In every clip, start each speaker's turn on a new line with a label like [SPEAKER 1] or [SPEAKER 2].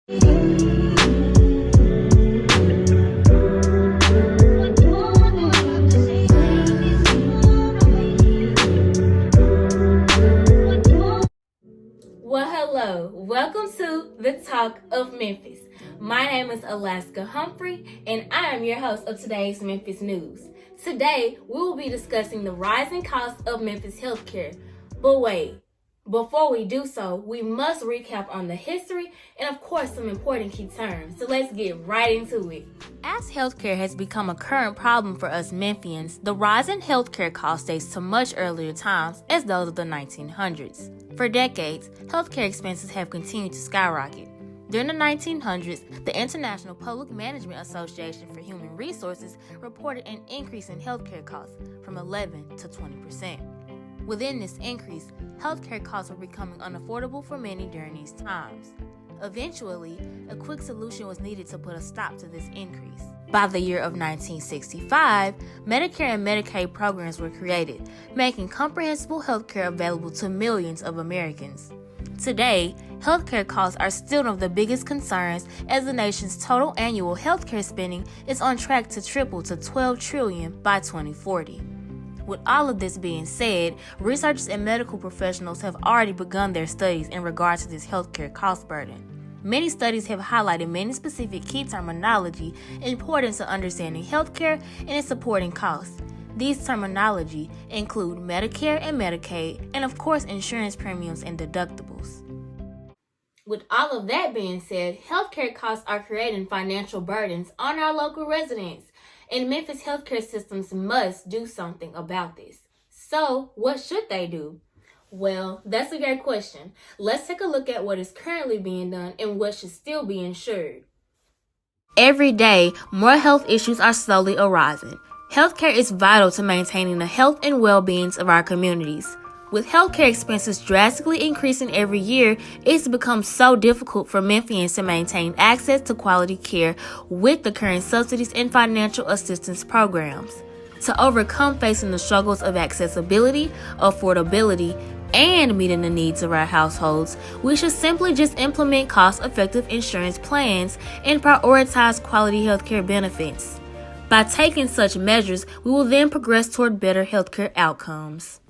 [SPEAKER 1] Well, hello. Welcome to the Talk of Memphis. My name is Alaska Humphrey, and I am your host of today's Memphis News. Today, we will be discussing the rising costs of Memphis healthcare. But wait, before we do so, we must recap on the history and, of course, some important key terms. So let's get right into it. As healthcare has become a current problem for us Memphians, the rise in healthcare costs dates to much earlier times as those of the 1900s. For decades, healthcare expenses have continued to skyrocket. During the 1900s, the International Public Management Association for Human Resources reported an increase in healthcare costs from 11 to 20%. Within this increase, healthcare costs were becoming unaffordable for many during these times. Eventually, a quick solution was needed to put a stop to this increase. By the year of 1965, Medicare and Medicaid programs were created, making comprehensive healthcare available to millions of Americans. Today, healthcare costs are still one of the biggest concerns as the nation's total annual healthcare spending is on track to triple to $12 trillion by 2040. With all of this being said, researchers and medical professionals have already begun their studies in regard to this healthcare cost burden. Many studies have highlighted many specific key terminology important to understanding healthcare and its supporting costs. These terminology include Medicare and Medicaid, and of course insurance premiums and deductibles. With all of that being said, healthcare costs are creating financial burdens on our local residents, and Memphis healthcare systems must do something about this. So, what should they do? Well, that's a great question. Let's take a look at what is currently being done and what should still be ensured. Every day, more health issues are slowly arising. Healthcare is vital to maintaining the health and well-being of our communities. With healthcare expenses drastically increasing every year, it's become so difficult for Memphians to maintain access to quality care with the current subsidies and financial assistance programs. To overcome facing the struggles of accessibility, affordability, and meeting the needs of our households, we should simply just implement cost-effective insurance plans and prioritize quality healthcare benefits. By taking such measures, we will then progress toward better healthcare outcomes.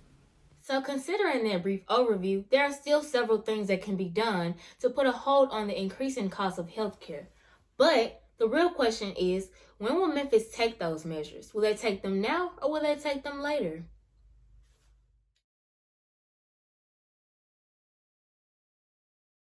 [SPEAKER 1] So considering that brief overview, there are still several things that can be done to put a hold on the increasing cost of healthcare. But the real question is, when will Memphis take those measures? Will they take them now or will they take them later?